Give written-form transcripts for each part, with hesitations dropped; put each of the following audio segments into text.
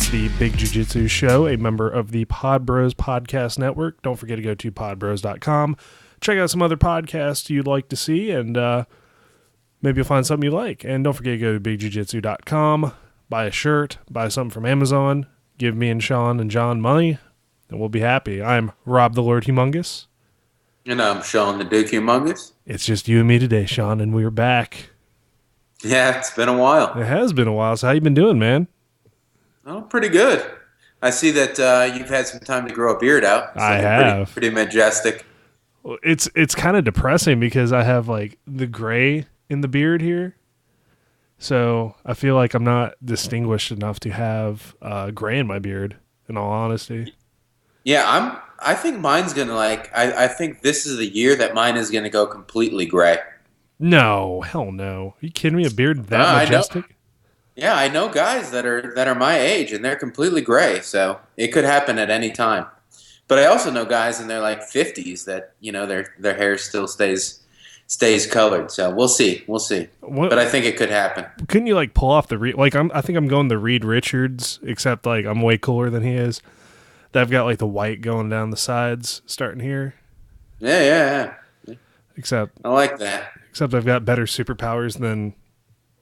It's the Big Jujitsu Show, a member of the Pod Bros Podcast Network. Don't forget to go to podbros.com. Check out some other podcasts you'd like to see, and maybe you'll find something you like. And don't forget to go to bigjujitsu.com, buy a shirt, buy something from Amazon, give me and Shawn and John money, and we'll be happy. I'm Rob the Lord Humongous. And I'm Shawn the Duke Humongous. It's just you and me today, Shawn, and we're back. Yeah, it's been a while. It has been a while. So how you been doing, man? Oh, pretty good. I see that you've had some time to grow a beard out. I have. Pretty majestic. Well, it's kind of depressing because I have like the gray in the beard here. So I feel like I'm not distinguished enough to have gray in my beard, in all honesty. Yeah, I think mine's going to I think this is the year that mine is going to go completely gray. No, hell no. Are you kidding me? A beard that majestic? Yeah, I know guys that are my age and they're completely gray, so it could happen at any time. But I also know guys in their like 50s that, you know, their hair still stays colored. So we'll see. What, but I think it could happen. Couldn't you like pull off the I think I'm going the Reed Richards, except like I'm way cooler than he is. I've got like the white going down the sides starting here. Yeah. Except I like that. Except I've got better superpowers than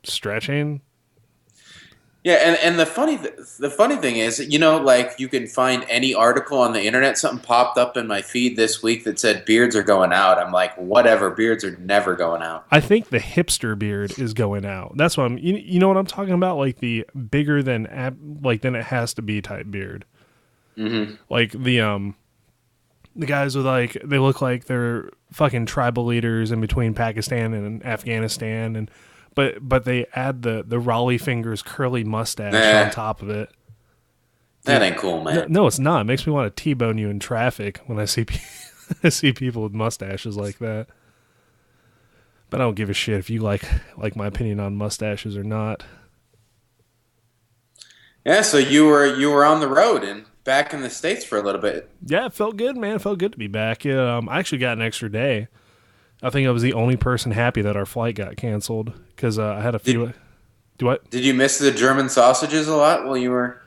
stretching. Yeah, and the funny thing is, you know, like you can find any article on the internet. Something popped up in my feed this week that said beards are going out. I'm like, whatever, beards are never going out. I think the hipster beard is going out. That's what you know what I'm talking about, like the bigger than than it has to be type beard. Mm-hmm. Like the guys with like they look like they're fucking tribal leaders in between Pakistan and Afghanistan and. But they add the Raleigh fingers curly mustache on top of it. That ain't cool, man. No, it's not. It makes me want to T-bone you in traffic when I see people with mustaches like that. But I don't give a shit if you like my opinion on mustaches or not. Yeah, so you were on the road and back in the States for a little bit. Yeah, it felt good, man. It felt good to be back. I actually got an extra day. I think I was the only person happy that our flight got canceled because I had a few. Do what? Did you miss the German sausages a lot while you were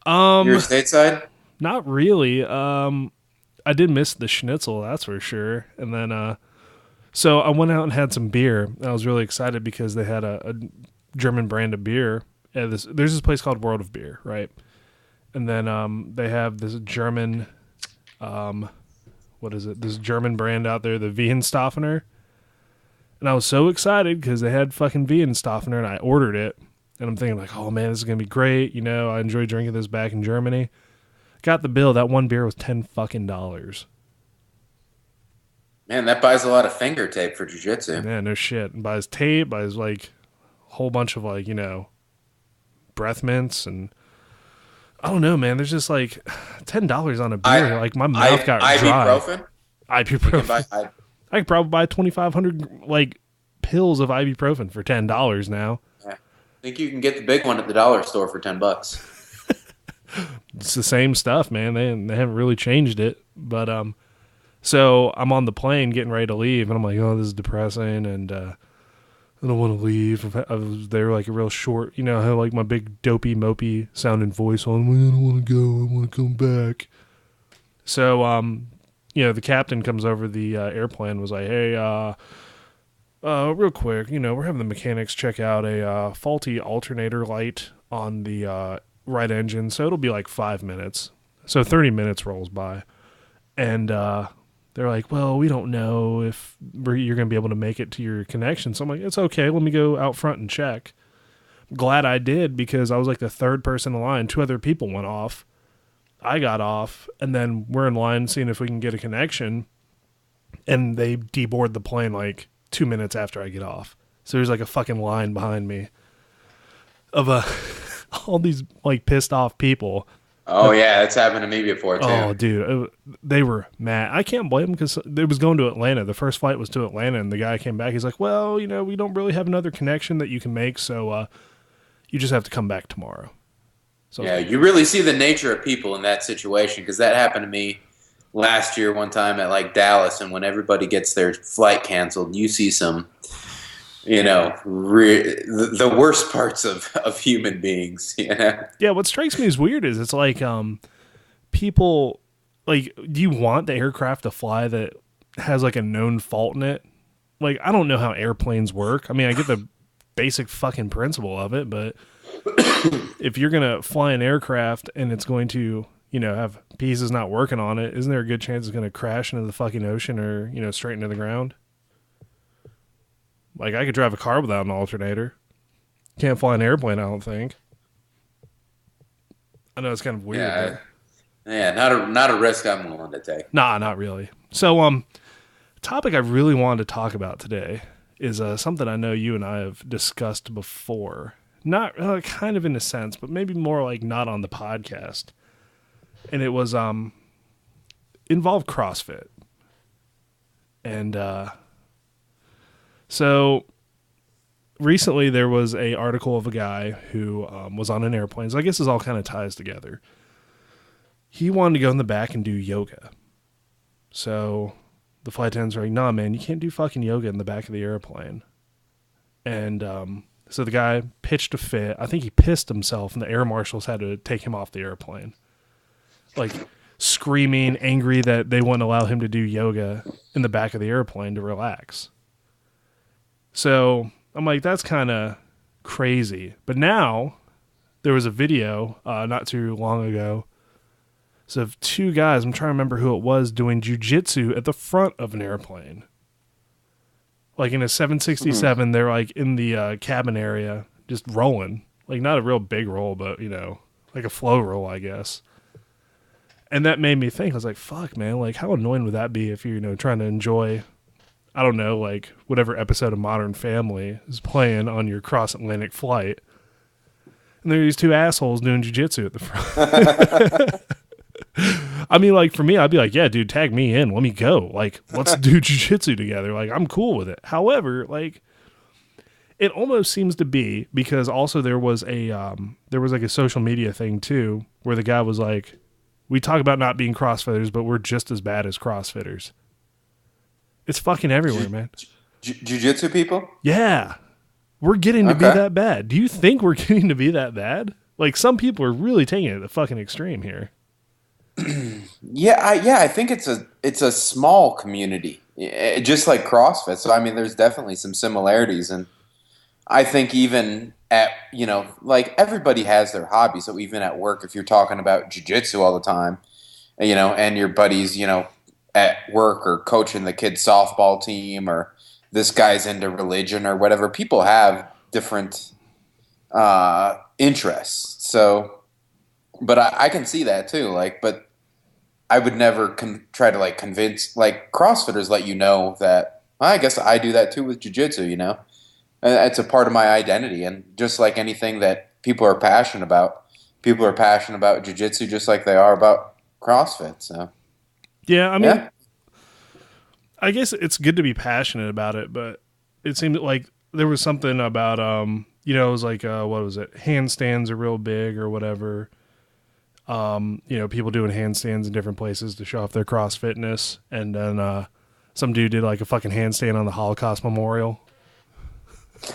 stateside? Not really. I did miss the schnitzel, that's for sure. And then, so I went out and had some beer. I was really excited because they had a German brand of beer. There's this place called World of Beer, right? And then they have this German. What is it? This German brand out there, the Weihenstephaner. And I was so excited because they had fucking Weihenstephaner and I ordered it. And I'm thinking like, oh man, this is going to be great. You know, I enjoyed drinking this back in Germany. Got the bill. That one beer was $10 fucking. Man, that buys a lot of finger tape for jiu-jitsu. Yeah, no shit. And buys tape, buys like a whole bunch of like, you know, breath mints and I don't know, man. There's just like $10 on a beer. Like my mouth got dry. Ibuprofen. I could probably buy 2,500 like pills of ibuprofen for $10 now. Yeah. I think you can get the big one at the dollar store for $10. It's the same stuff, man. They haven't really changed it. But so I'm on the plane getting ready to leave, and I'm like, oh, this is depressing, and I don't want to leave. I was there like a real short, you know, I had like my big dopey mopey sounding voice on. I don't want to go. I want to come back. So, you know, the captain comes over the airplane, was like, hey, real quick, you know, we're having the mechanics check out a faulty alternator light on the right engine. So it'll be like 5 minutes. So 30 minutes rolls by. And they're like, well, we don't know if you're going to be able to make it to your connection. So I'm like, it's okay. Let me go out front and check. Glad I did because I was like the third person in line. 2 other people went off. I got off, and then we're in line seeing if we can get a connection. And they deboard the plane like 2 minutes after I get off. So there's like a fucking line behind me of all these like pissed off people. Oh, yeah, that's happened to me before, too. Oh, dude, they were mad. I can't blame them because it was going to Atlanta. The first flight was to Atlanta, and the guy came back. He's like, well, you know, we don't really have another connection that you can make, so you just have to come back tomorrow. So, yeah, you really see the nature of people in that situation because that happened to me last year one time at, like, Dallas, and when everybody gets their flight canceled, you see some the worst parts of human beings. Yeah, what strikes me as weird is it's like people like, do you want the aircraft to fly that has like a known fault in it? Like, I don't know how airplanes work. I mean, I get the basic fucking principle of it, but if you're going to fly an aircraft and it's going to, have pieces not working on it, isn't there a good chance it's going to crash into the fucking ocean or, straight into the ground? Like, I could drive a car without an alternator. Can't fly an airplane, I don't think. I know it's kind of weird. Yeah, not a risk I'm willing to take. Nah, not really. So, topic I really wanted to talk about today is something I know you and I have discussed before. Not kind of in a sense, but maybe more like not on the podcast. And it was involved CrossFit. And so recently there was a article of a guy who was on an airplane. So I guess this all kind of ties together. He wanted to go in the back and do yoga. So the flight attendants were like, nah, man, you can't do fucking yoga in the back of the airplane. And so the guy pitched a fit. I think he pissed himself, and the air marshals had to take him off the airplane. Like, screaming, angry that they wouldn't allow him to do yoga in the back of the airplane to relax. So I'm like, that's kind of crazy. But now there was a video not too long ago. So of two guys, I'm trying to remember who it was, doing jujitsu at the front of an airplane. Like in a 767, they're like in the cabin area, just rolling. Like not a real big roll, but like a flow roll, I guess. And that made me think, I was like, fuck, man, like how annoying would that be if you're, trying to enjoy, I don't know, like whatever episode of Modern Family is playing on your cross-Atlantic flight. And there are these two assholes doing jiu-jitsu at the front. I mean, like, for me, I'd be like, yeah, dude, tag me in. Let me go. Like, let's do jiu-jitsu together. Like, I'm cool with it. However, like, it almost seems to be, because also there was like a social media thing, too, where the guy was like, we talk about not being CrossFitters, but we're just as bad as CrossFitters. It's fucking everywhere, man. Jiu-jitsu people? Yeah. We're getting to be that bad. Do you think we're getting to be that bad? Like, some people are really taking it to the fucking extreme here. I think it's a small community, just like CrossFit. So I mean, there's definitely some similarities, and I think even at like everybody has their hobby. So even at work, if you're talking about jiu-jitsu all the time, and your buddies, at work or coaching the kids' softball team, or this guy's into religion or whatever, people have different interests. So. But I can see that too. Like, but I would never try to like convince like CrossFitters let you know that I guess I do that too with jiu-jitsu. It's a part of my identity, and just like anything that people are passionate about jiu-jitsu just like they are about CrossFit. So yeah, I mean, I guess it's good to be passionate about it, but it seemed like there was something about it was like what was it? Handstands are real big or whatever. People doing handstands in different places to show off their cross fitness. And then some dude did like a fucking handstand on the Holocaust Memorial.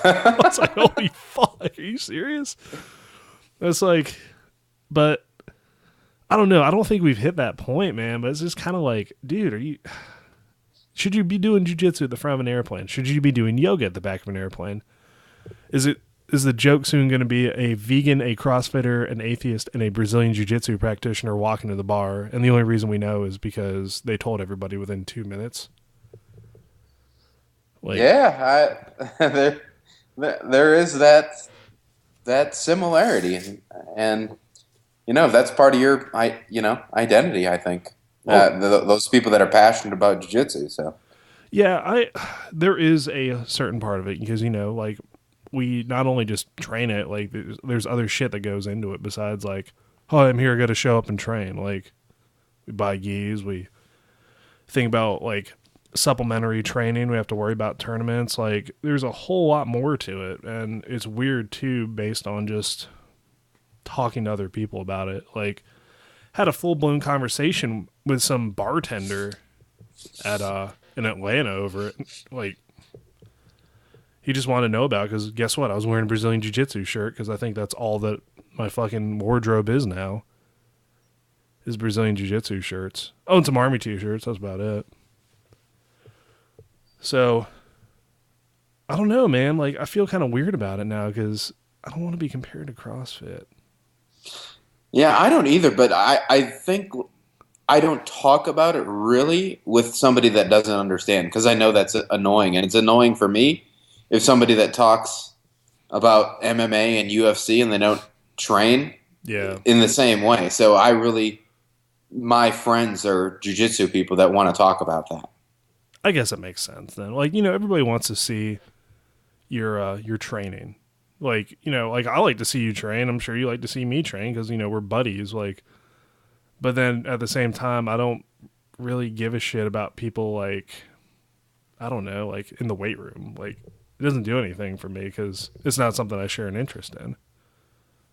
I was like, holy fuck, are you serious? It's like, but I don't know. I don't think we've hit that point, man. But it's just kind of like, dude, should you be doing jiu-jitsu at the front of an airplane? Should you be doing yoga at the back of an airplane? Is the joke soon going to be a vegan, a CrossFitter, an atheist, and a Brazilian Jiu-Jitsu practitioner walking to the bar? And the only reason we know is because they told everybody within 2 minutes. Like, there is that similarity, and that's part of your identity. I think those people that are passionate about jiu-jitsu. So yeah, there is a certain part of it because like. We not only just train it, like there's other shit that goes into it besides like, oh, I'm here, I got to show up and train. Like we buy gis, we think about like supplementary training, we have to worry about tournaments. Like there's a whole lot more to it, and it's weird too based on just talking to other people about it. Like had a full-blown conversation with some bartender at in Atlanta over it. Like he just wanted to know about it because guess what? I was wearing a Brazilian Jiu-Jitsu shirt because I think that's all that my fucking wardrobe is now. Is Brazilian Jiu-Jitsu shirts. Oh, and some Army t-shirts. That's about it. So, I don't know, man. Like, I feel kind of weird about it now because I don't want to be compared to CrossFit. Yeah, I don't either, but I think I don't talk about it really with somebody that doesn't understand because I know that's annoying. And it's annoying for me if somebody that talks about MMA and UFC and they don't train in the same way. So my friends are jiu-jitsu people that want to talk about that. I guess it makes sense then. Like, everybody wants to see your training. Like, like I like to see you train. I'm sure you like to see me train because, we're buddies. Like, but then at the same time, I don't really give a shit about people like, I don't know, like in the weight room. Like, it doesn't do anything for me because it's not something I share an interest in.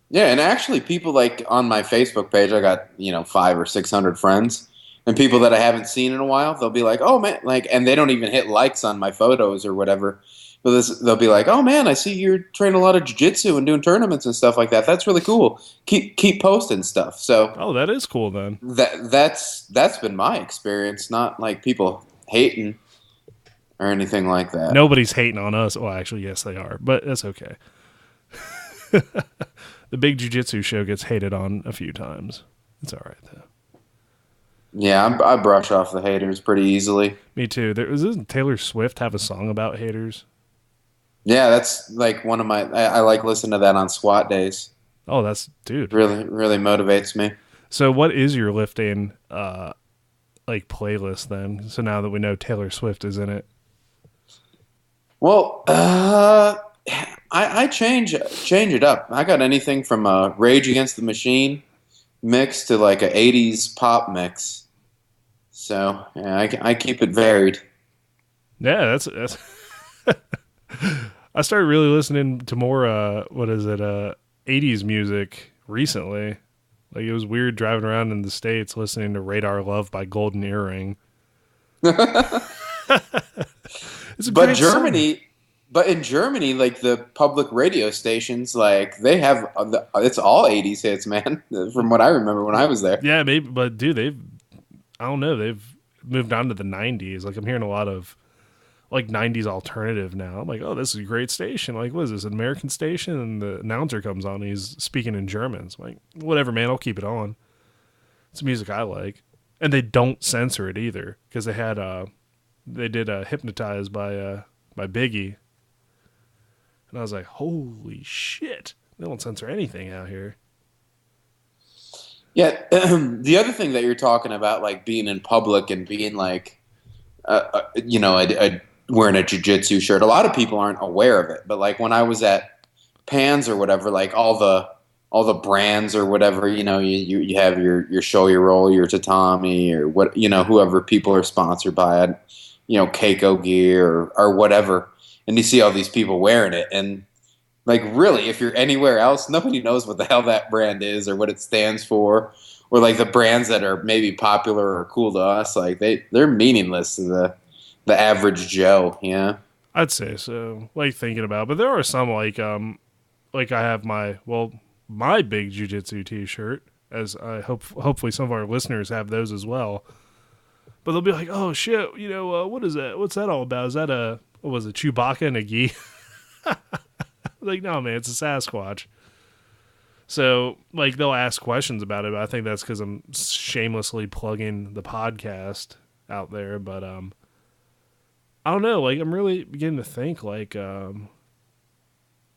Yeah, and actually people like on my Facebook page, I got, 500 or 600 friends. And people that I haven't seen in a while, they'll be like, oh, man, like, and they don't even hit likes on my photos or whatever. But they'll be like, oh, man, I see you're training a lot of jiu-jitsu and doing tournaments and stuff like that. That's really cool. Keep posting stuff. So, oh, that is cool then. That's been my experience, not like people hating or anything like that. Nobody's hating on us. Well, actually, yes, they are, but that's okay. The big jiu-jitsu show gets hated on a few times. It's all right, though. Yeah, I brush off the haters pretty easily. Me too. Doesn't Taylor Swift have a song about haters? Yeah, that's like one of my. I like listening to that on squat days. Oh, that's dude. Really motivates me. So, what is your lifting like playlist then? So now that we know Taylor Swift is in it. Well, I change it up. I got anything from a Rage Against the Machine mix to like a 80s pop mix. So yeah, I keep it varied. Yeah, that's I started really listening to more 80s music recently. Like it was weird driving around in the States listening to Radar Love by Golden Earring. It's a but great Germany song. But in Germany, like the public radio stations, like they have it's all 80s hits, man. From what I remember when I was there. Yeah, maybe, but dude, they've moved on to the 90s. Like I'm hearing a lot of like 90s alternative now. I'm like, oh, this is a great station. Like, what is this, an American station? And the announcer comes on, and he's speaking in German. So I'm like, whatever, man, I'll keep it on. It's music I like, and they don't censor it either because they did "Hypnotize" by Biggie. And I was like, holy shit. They don't censor anything out here. Yeah. The other thing that you're talking about, like being in public and being like, wearing a jiu-jitsu shirt. A lot of people aren't aware of it. But like when I was at Pans or whatever, like all the brands or whatever, you have your show, your roll, your tatami or what, whoever people are sponsored by, Keiko gear or whatever. And you see all these people wearing it. And, like, really, if you're anywhere else, nobody knows what the hell that brand is or what it stands for. Or, like, the brands that are maybe popular or cool to us, like, they're meaningless to the average Joe, yeah? I'd say so. Like, thinking about it. But there are some, like I have my big jiu-jitsu t-shirt, as I hopefully some of our listeners have those as well. But they'll be like, oh, shit, what is that? What's that all about? Is that what was it, Chewbacca and a gi? Like, no, man, it's a Sasquatch. So, like, they'll ask questions about it, but I think that's because I'm shamelessly plugging the podcast out there. But, I don't know. Like, I'm really beginning to think, like, I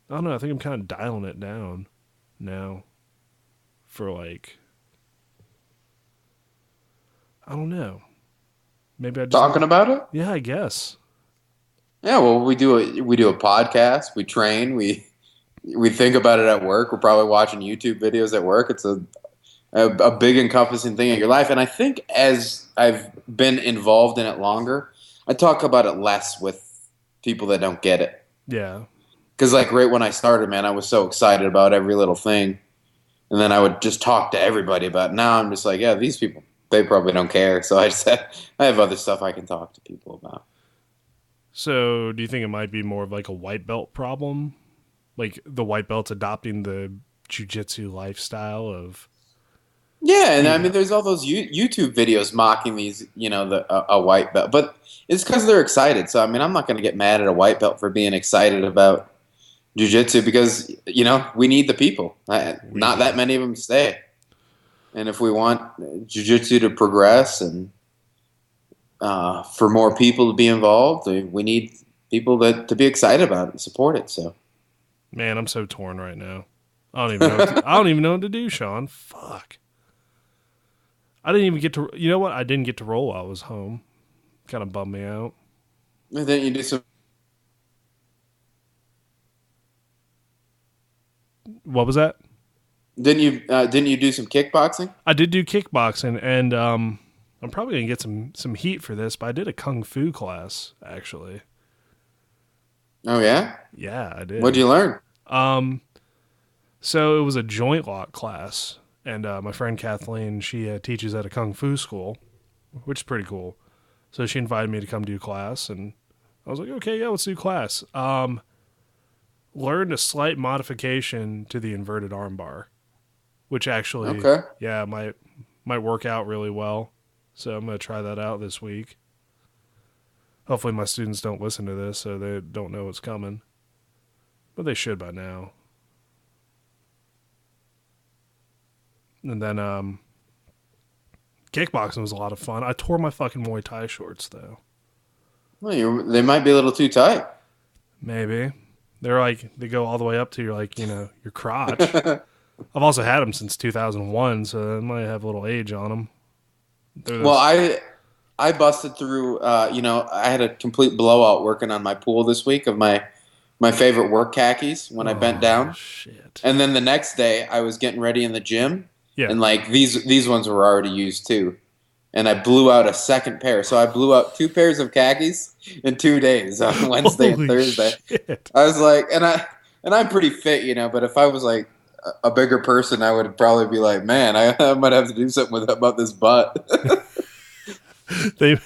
don't know. I think I'm kind of dialing it down now for, like, I don't know. Maybe I just Talking about it? Yeah, I guess. Yeah, well, we do a podcast. We train. We think about it at work. We're probably watching YouTube videos at work. It's a big encompassing thing in your life. And I think as I've been involved in it longer, I talk about it less with people that don't get it. Yeah. Because like right when I started, man, I was so excited about every little thing. And then I would just talk to everybody about it. Now I'm just like, yeah, these people, they probably don't care. So I have other stuff I can talk to people about. So, do you think it might be more of like a white belt problem? Like the white belts adopting the jujitsu lifestyle of Yeah, and I being mean, there's all those YouTube videos mocking these, a white belt, but it's because they're excited. So I mean, I'm not going to get mad at a white belt for being excited about jujitsu because we need the people. we Not do. that many of them stay, and if we want jujitsu to progress and for more people to be involved, we need people to be excited about it and support it. So, Man, I'm so torn right now. I don't even know. I don't even know what to do, Shawn. Fuck. I didn't even get to. You know what? I didn't get to roll while I was home. Kind of bummed me out. and then you do some. What was that? Didn't you do some kickboxing? I did do kickboxing, and I'm probably gonna get some heat for this, but I did a kung fu class actually. Oh yeah, Yeah, I what'd did. you learn? So it was a joint lock class, and my friend Kathleen, she teaches at a kung fu school, which is pretty cool. So she invited me to come do class, and I was like, okay, yeah, let's do class. Learned a slight modification to the inverted arm bar, which actually, Okay. yeah, might work out really well. So I'm gonna try that out this week. Hopefully my students don't listen to this, so they don't know what's coming, but they should by now. And then kickboxing was a lot of fun. I tore my fucking Muay Thai shorts though. Well, they might be a little too tight. Maybe they're like they go all the way up to your crotch. I've also had them since 2001, so they might have a little age on them. Well, I busted through. I had a complete blowout working on my pool this week of my favorite work khakis when I bent down, Shit. and then the next day I was getting ready in the gym, Yeah. and like these ones were already used too, and I blew out a second pair. So I blew out two pairs of khakis in 2 days on Wednesday and Holy Thursday. shit. I was like, and I'm pretty fit, but if I was like a bigger person, I would probably be like, man, I might have to do something about this butt. They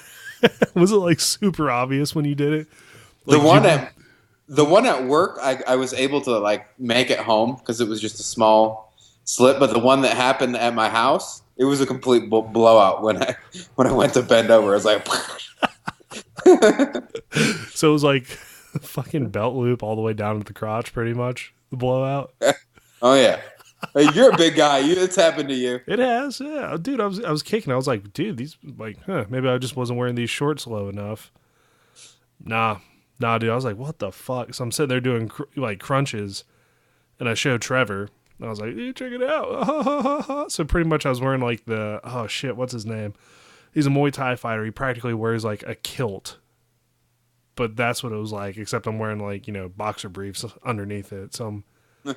was it like super obvious when you did it? The Like one you, at the one at work, I was able to like make it home because it was just a small slip. But the one that happened at my house, it was a complete blowout when I went to bend over. I was like, so it was like a fucking belt loop all the way down to the crotch, pretty much the blowout. oh yeah, hey, you're a big guy. It's happened to you. It has, yeah, dude. I was kicking. I was like, dude, these like, maybe I just wasn't wearing these shorts low enough. Nah, dude. I was like, what the fuck? So I'm sitting there doing like crunches, and I showed Trevor. And I was like, dude, check it out. So pretty much I was wearing like oh shit, what's his name? He's a Muay Thai fighter. He practically wears like a kilt, but that's what it was like. Except I'm wearing like boxer briefs underneath it. So I'm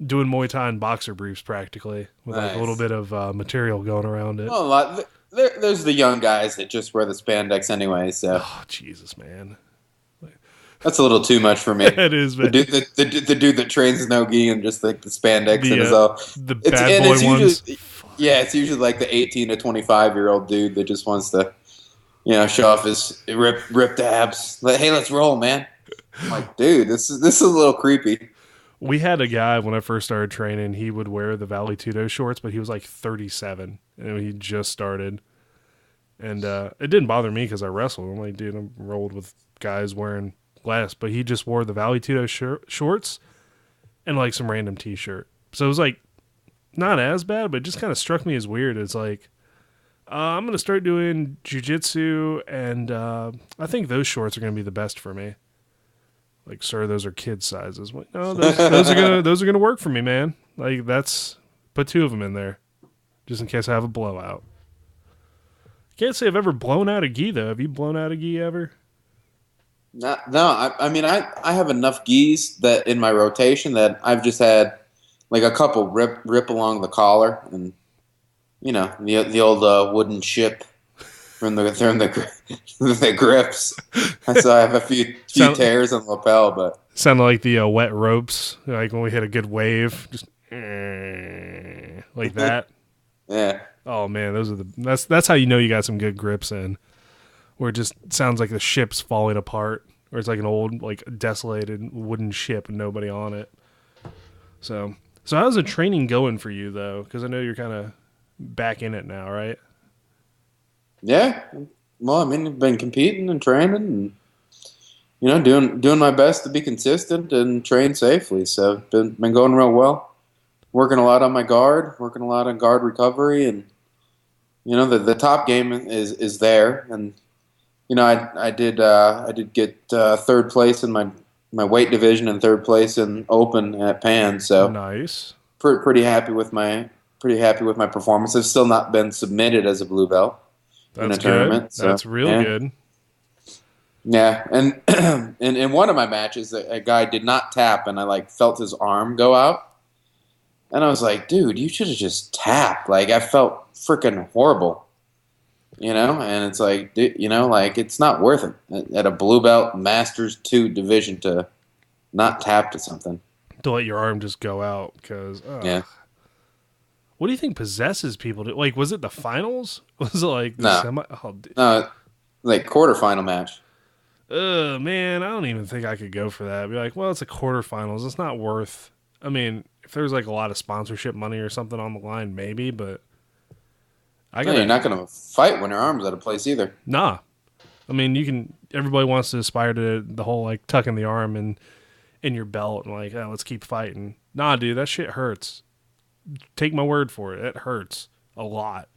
doing Muay Thai in boxer briefs practically with like a little Nice. bit of material going around it. Well, there's the young guys that just wear the spandex anyway. So Oh Jesus, man, that's a little too much for me. it is, man. The dude that trains no gi and just like the spandex and is The all. the It's bad and boy it's ones. usually yeah, it's usually like the 18 to 25-year-old dude that just wants to show off his ripped abs. Like, hey, let's roll, man. I'm like, dude, this is a little creepy. We had a guy when I first started training. He would wear the Valley Tudo shorts, but he was like 37 and he just started. And it didn't bother me because I wrestled. I'm like, dude, I'm rolled with guys wearing less, but he just wore the Valley Tudo shorts and like some random T-shirt. So it was like not as bad, but it just kind of struck me as weird. It's like I'm gonna start doing jujitsu, and I think those shorts are gonna be the best for me. Like, sir, those are kid sizes. I'm like, no, those are gonna work for me, man. Like put two of them in there, just in case I have a blowout. Can't say I've ever blown out a gi though. Have you blown out a gi ever? No, I mean, I have enough gis that in my rotation that I've just had like a couple rip along the collar, and the old wooden ship from the grips. So I have a few tears on the lapel, but sounded like the wet ropes, like when we hit a good wave, just like that. yeah. Oh man, that's how you know you got some good grips in. Where it just sounds like the ship's falling apart or it's like an old, like desolated wooden ship and nobody on it. So how's the training going for you though? Because I know you're kind of back in it now, right? Yeah. Well, I mean, I've been competing and training, and doing my best to be consistent and train safely. So been going real well. Working a lot on my guard, working a lot on guard recovery, and the top game is there. And I did get third place in my weight division and third place in open at Pan. So nice. Pretty happy with my performance. I've still not been submitted as a blue belt in a tournament. So, that's real good. Yeah, and in one of my matches, a guy did not tap, and I felt his arm go out. And I was like, dude, you should have just tapped. Like, I felt freaking horrible, And it's like, it's not worth it at a blue belt Masters 2 division to not tap to something. To let your arm just go out because, yeah. What do you think possesses people to, like, was it the finals? Was it like the semi? Oh, no, like quarterfinal match. Man, I don't even think I could go for that. I'd be like, well, it's a quarterfinals. It's not worth, I mean, if there's like a lot of sponsorship money or something on the line, maybe, but you're not going to fight when your arm's out of place either. Nah. I mean, everybody wants to aspire to the whole like tucking the arm in your belt and like, let's keep fighting. Nah, dude, that shit hurts. Take my word for it. It hurts a lot.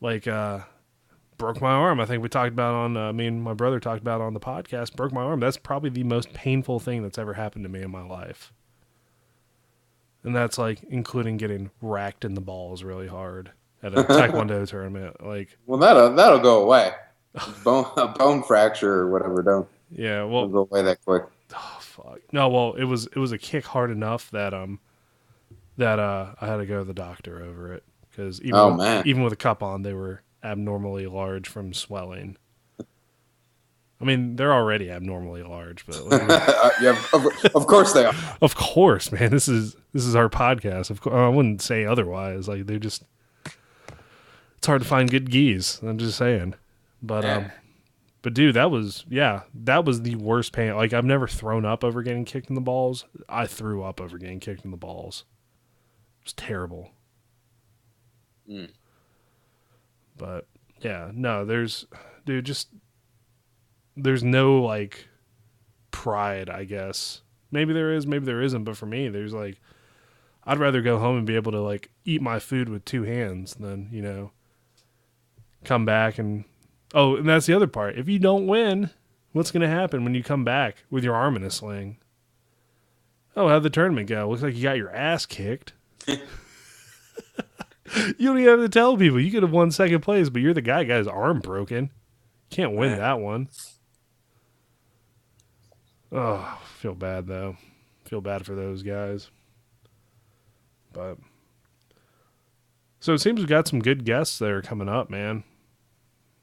Like, broke my arm. I think we talked about on, me and my brother talked about on the podcast, broke my arm. That's probably the most painful thing that's ever happened to me in my life. And that's like including getting racked in the balls really hard at a Taekwondo tournament. Like, well, that'll go away. A bone fracture or whatever don't. Yeah, well, don't go away that quick. Oh fuck. No, well, it was a kick hard enough that I had to go to the doctor over it because even with a cup on, they were abnormally large from swelling. I mean, they're already abnormally large, but yeah, of course they are. Of course, man. This is our podcast. Of course, I wouldn't say otherwise. Like they're just, it's hard to find good geese. I'm just saying, but dude, that was the worst pain. Like I've never thrown up over getting kicked in the balls. I threw up over getting kicked in the balls. It was terrible. But yeah, no, there's no like pride, I guess. Maybe there is, maybe there isn't, but for me, there's like, I'd rather go home and be able to like eat my food with two hands than, come back and that's the other part. If you don't win, what's going to happen when you come back with your arm in a sling? Oh, how'd the tournament go? Looks like you got your ass kicked. You don't even have to tell people. You could have won second place, but you're the guy got his arm broken. Can't win that one. Oh, feel bad though. Feel bad for those guys. But so it seems we've got some good guests that are coming up, man.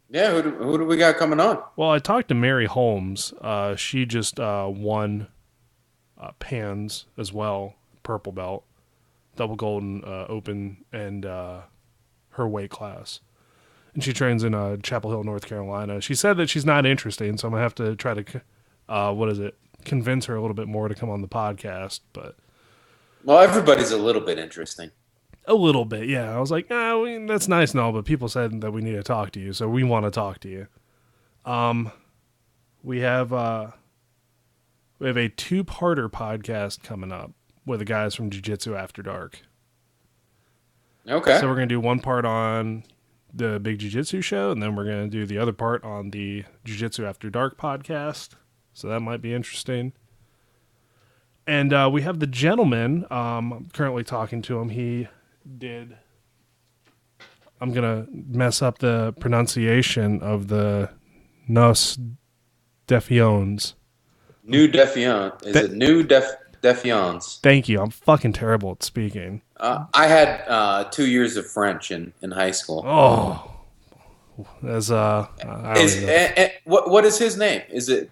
Yeah, who do we got coming on? Well, I talked to Mary Holmes. She just won Pans as well, purple belt, double golden open, and her weight class. And she trains in Chapel Hill, North Carolina. She said that she's not interested, so I'm going to have to try to, convince her a little bit more to come on the podcast. But well, everybody's a little bit interesting. A little bit, yeah. I was like, that's nice and all, but people said that we need to talk to you, so we want to talk to you. We have a 2-parter podcast coming up with the guys from Jujitsu After Dark. Okay. So we're going to do one part on the Big Jiu-Jitsu show, and then we're going to do the other part on the Jiu-Jitsu After Dark podcast. So that might be interesting. And we have the gentleman, I'm currently talking to him. He did, I'm going to mess up the pronunciation of the Nos Defions. New Defion. Is it New Defions? Thank you. I'm fucking terrible at speaking. I had 2 years of French in high school. Oh, as what is his name? Is it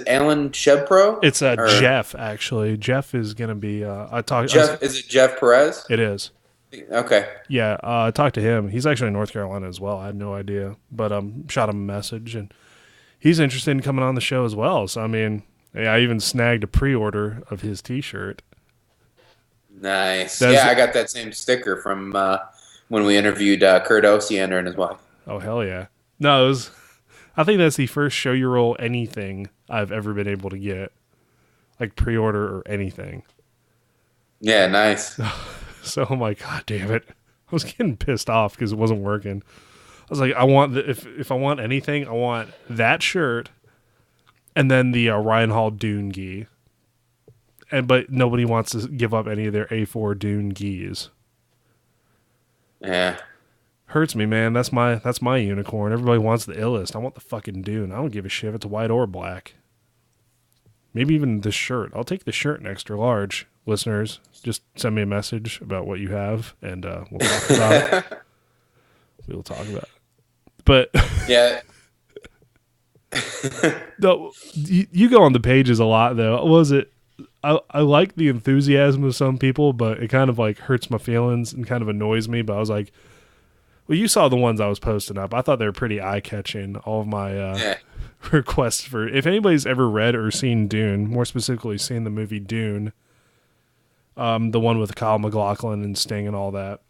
Alan Shebpro? It's Jeff actually. Jeff is gonna be. Is it Jeff Perez? It is. Okay. Yeah, I talked to him. He's actually in North Carolina as well. I had no idea, but shot him a message and he's interested in coming on the show as well. So I mean, yeah, I even snagged a pre-order of his T-shirt. Nice. Yeah, I got that same sticker from when we interviewed Kurt Osiander and his wife. Oh hell yeah! No, I think that's the first show your roll anything I've ever been able to get, like pre-order or anything. Yeah, nice. So I'm like, God damn it! I was getting pissed off because it wasn't working. I was like, I want if I want anything, I want that shirt, and then the Ryan Hall Dune gi. But nobody wants to give up any of their A4 Dune gis. Yeah. Hurts me, man. That's my unicorn. Everybody wants the illest. I want the fucking Dune. I don't give a shit if it's white or black. Maybe even the shirt. I'll take the shirt in extra large. Listeners, just send me a message about what you have, and we'll talk about it. We'll talk about it. But yeah. No, you go on the pages a lot, though. Was it? I like the enthusiasm of some people, but it kind of like hurts my feelings and kind of annoys me. But I was like, well, you saw the ones I was posting up. I thought they were pretty eye-catching. All of my requests for, if anybody's ever read or seen Dune, more specifically seen the movie Dune, the one with Kyle MacLachlan and Sting and all that.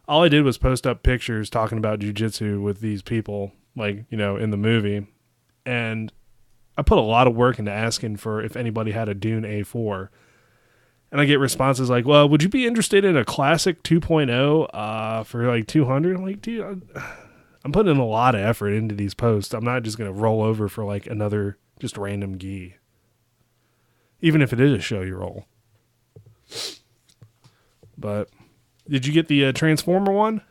All I did was post up pictures talking about jiu-jitsu with these people, like, you know, in the movie. And I put a lot of work into asking for if anybody had a Dune A4. And I get responses like, well, would you be interested in a Classic 2.0 for like 200? I'm like, dude, I'm putting in a lot of effort into these posts. I'm not just going to roll over for like another just random gi. Even if it is a show you roll. But did you get the Transformer one?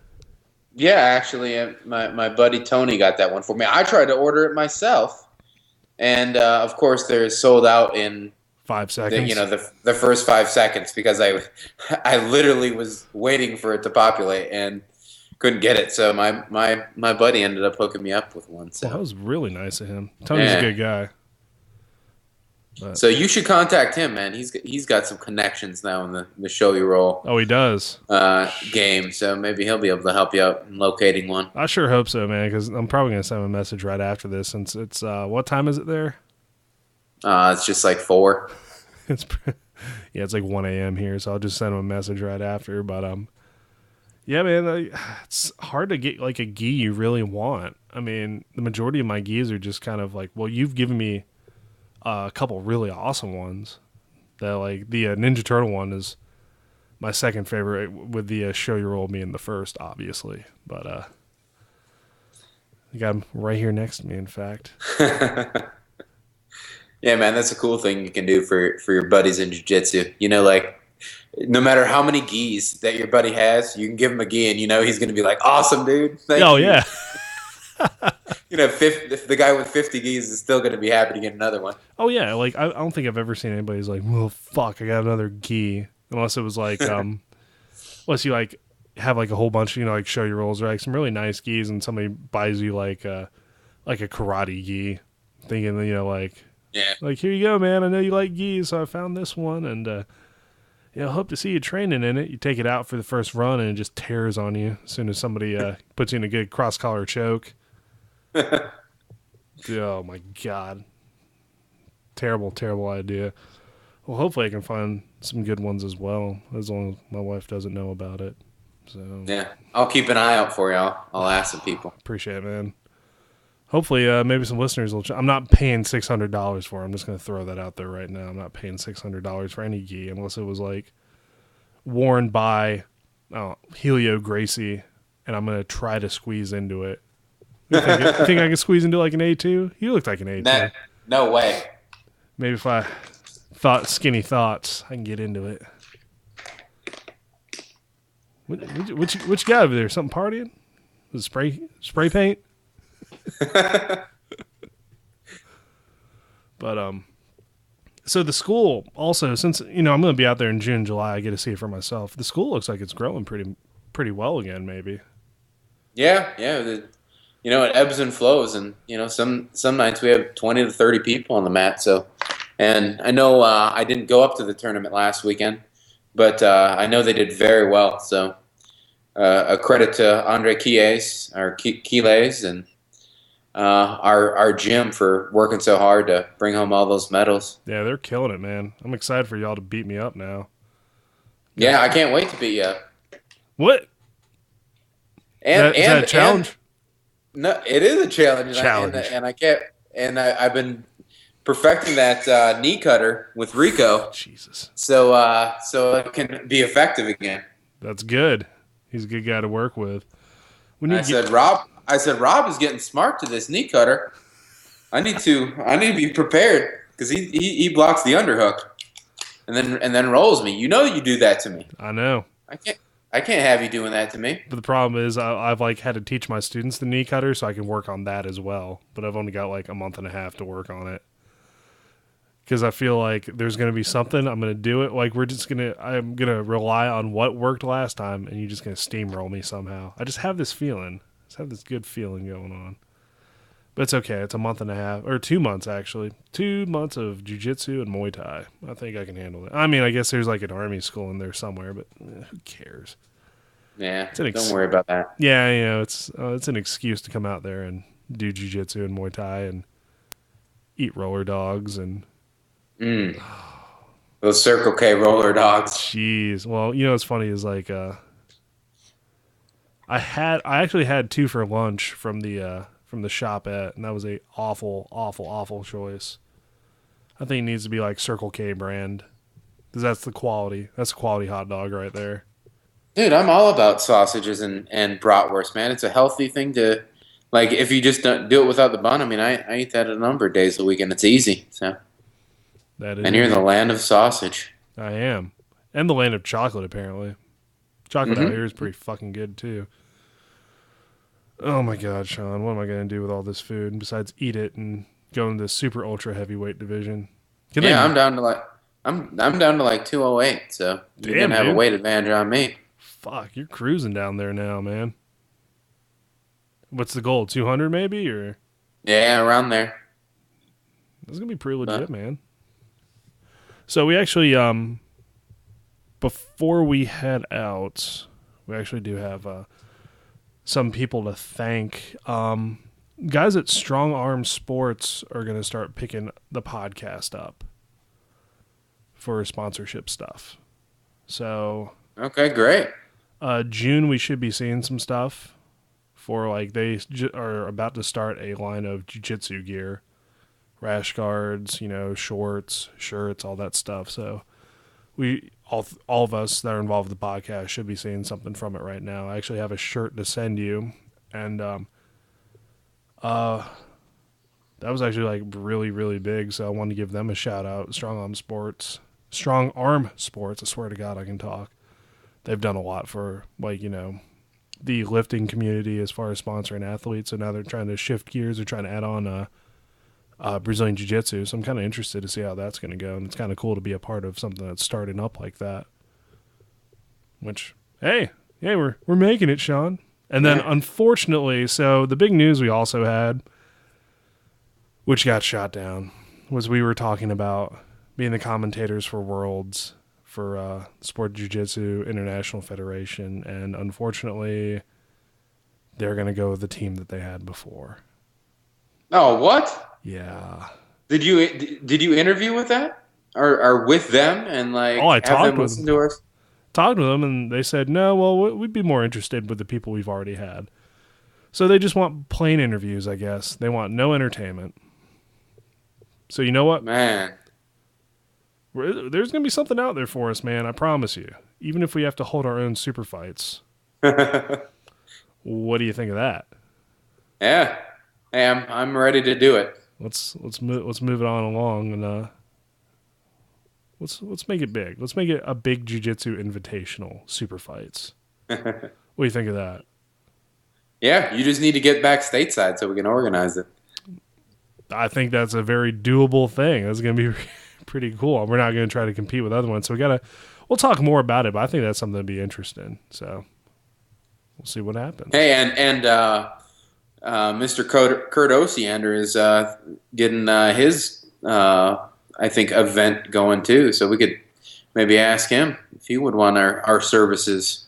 Yeah, actually, my buddy Tony got that one for me. I tried to order it myself. And, of course, they're sold out in 5 seconds. The first 5 seconds because I literally was waiting for it to populate and couldn't get it. So my buddy ended up hooking me up with one. So that was really nice of him. Tony's a good guy. But. So you should contact him, man. He's got some connections now in the show you roll. Oh, he does. Game. So maybe he'll be able to help you out in locating one. I sure hope so, man. Because I'm probably gonna send him a message right after this. Since it's what time is it there? It's just like 4. It's like 1 a.m. here. So I'll just send him a message right after. But yeah, man, it's hard to get like a gi you really want. I mean, the majority of my gis are just kind of like, well, you've given me a couple really awesome ones. That like the Ninja Turtle one is my second favorite, with the show you roll being the first, obviously. But you got him right here next to me. In fact, yeah, man, that's a cool thing you can do for your buddies in jiu-jitsu. You know, like no matter how many gis that your buddy has, you can give him a gi, and you know he's going to be like, "Awesome, dude!" Thank you. Yeah. You know, if the guy with 50 gis is still going to be happy to get another one. Oh yeah, like I don't think I've ever seen anybody's like, well, fuck, I got another gi, unless it was like, unless you like have like a whole bunch, like show your rolls or like some really nice gis, and somebody buys you like a karate gi, thinking like here you go, man, I know you like gis, so I found this one, and hope to see you training in it. You take it out for the first run, and it just tears on you as soon as somebody puts you in a good cross collar choke. Oh my god, terrible idea. Well, hopefully I can find some good ones as well, as long as my wife doesn't know about it. So yeah, I'll keep an eye out for you. I'll ask some people. Appreciate it, man. Hopefully maybe some listeners will I'm not paying $600 for it. I'm just going to throw that out there right now. I'm not paying $600 for any gi unless it was like worn by Helio Gracie, and I'm going to try to squeeze into it. You think I could squeeze into like an A2? You looked like an A2. No way. Maybe if I skinny thoughts, I can get into it. What you got over there? Something partying? Was it spray paint? But so the school also, since I'm going to be out there in June, July, I get to see it for myself. The school looks like it's growing pretty well again. Maybe. Yeah. It ebbs and flows, and some nights we have 20 to 30 people on the mat. So, and I know I didn't go up to the tournament last weekend, but I know they did very well. So, a credit to Andre Quiles, and our gym for working so hard to bring home all those medals. Yeah, they're killing it, man. I'm excited for y'all to beat me up now. Yeah, I can't wait to beat you up. What? Is that a And challenge? no, it is a challenge. Challenge. And I can't. And I've been perfecting that knee cutter with Rico, Jesus. so it can be effective again. That's good. He's a good guy to work with. I said Rob is getting smart to this knee cutter. I need to be prepared because he blocks the underhook and then rolls me. You know you do that to me. I know. I can't have you doing that to me. But the problem is I've like had to teach my students the knee cutter so I can work on that as well. But I've only got like a month and a half to work on it. Because I feel like there's going to be something, I'm going to do it. Like I'm going to rely on what worked last time, and you're just going to steamroll me somehow. I just have this feeling. I just have this good feeling going on. But it's okay. It's a month and a half, or 2 months actually. 2 months of Jujitsu and Muay Thai. I think I can handle it. I mean, I guess there's like an army school in there somewhere, but who cares? Yeah, don't worry about that. Yeah, you know, it's an excuse to come out there and do Jujitsu and Muay Thai and eat roller dogs and... Those Circle K roller dogs. Jeez. Well, you know what's funny is like I actually had 2 for lunch from the shop and that was a awful choice. I think it needs to be like Circle K brand because that's the quality. That's a quality hot dog right there. Dude, I'm all about sausages and bratwurst, man. It's a healthy thing to like. If you just don't do it without the bun, I mean, I eat that a number of days a week, and it's easy. So. And you're in the land of sausage. I am. And the land of chocolate, apparently. Chocolate out here is pretty fucking good, too. Oh, my God, Shawn. What am I going to do with all this food besides eat it and go into the super ultra heavyweight division? I'm down to like 208, so you're going to have a weight advantage on me. Fuck, you're cruising down there now, man. What's the goal? 200 maybe? Or yeah, around there. That's going to be pretty legit, man. So we actually, before we head out, we actually do have some people to thank. Guys at StrongArm Sports are going to start picking the podcast up for sponsorship stuff. So okay, great. June we should be seeing some stuff for like they are about to start a line of jiu-jitsu gear. Rash guards, you know, shorts, shirts, all that stuff. So we all of us that are involved with the podcast should be seeing something from it right now. I actually have a shirt to send you, and that was actually like really big. So I wanted to give them a shout out. StrongArm Sports. I swear to God, I can talk. They've done a lot for like the lifting community as far as sponsoring athletes. So now they're trying to shift gears. They're trying to add on Brazilian Jiu-Jitsu, so I'm kind of interested to see how that's going to go, and it's kind of cool to be a part of something that's starting up like that. Which, hey, we're making it, Shawn. And then, unfortunately, so the big news we also had, which got shot down, was we were talking about being the commentators for Worlds for Sport Jiu-Jitsu International Federation, and unfortunately, they're going to go with the team that they had before. Oh, what? Yeah. Did you interview with that or with them and like? Oh, I talked with them. To us? Talked with them and they said no. Well, we'd be more interested with the people we've already had. So they just want plain interviews, I guess. They want no entertainment. So you know what, man? There's gonna be something out there for us, man. I promise you. Even if we have to hold our own super fights. What do you think of that? Yeah. Hey, I'm ready to do it. Let's move it on along and let's make it big. Let's make it a big jiu-jitsu invitational super fights. What do you think of that? Yeah, you just need to get back stateside so we can organize it. I think that's a very doable thing. That's going to be pretty cool. We're not going to try to compete with other ones, so we'll talk more about it. But I think that's something to be interesting. So we'll see what happens. Hey, and Mr. Kurt Osiander is getting his, I think, event going too. So we could maybe ask him if he would want our services.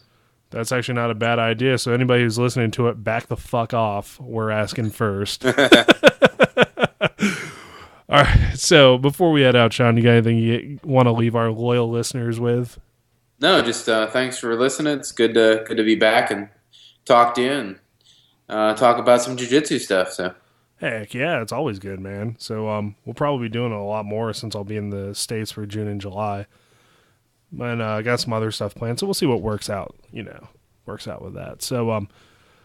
That's actually not a bad idea. So anybody who's listening to it, back the fuck off. We're asking first. All right. So before we head out, Shawn, you got anything you want to leave our loyal listeners with? No, just thanks for listening. It's good to be back and talk to you and talk about some jiu-jitsu stuff. So Heck yeah, it's always good, man. So we'll probably be doing a lot more since I'll be in the States for June and July. And I got some other stuff planned, so we'll see what works out, works out with that. So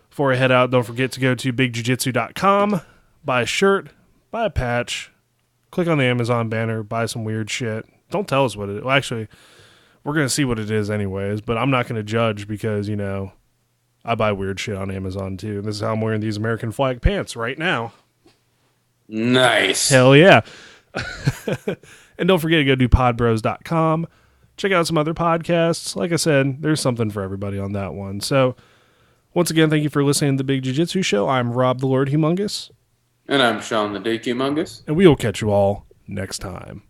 before I head out, don't forget to go to bigjujitsu.com, buy a shirt, buy a patch, click on the Amazon banner, buy some weird shit. Don't tell us what it is. Well, actually, we're going to see what it is anyways, but I'm not going to judge because, I buy weird shit on Amazon too. This is how I'm wearing these American flag pants right now. nice. Hell yeah. And don't forget to go to podbros.com. Check out some other podcasts. Like I said, there's something for everybody on that one. So, once again, thank you for listening to the Big Jiu-Jitsu Show. I'm Rob the Lord Humongous. And I'm Shawn the Duke Humongous. And we will catch you all next time.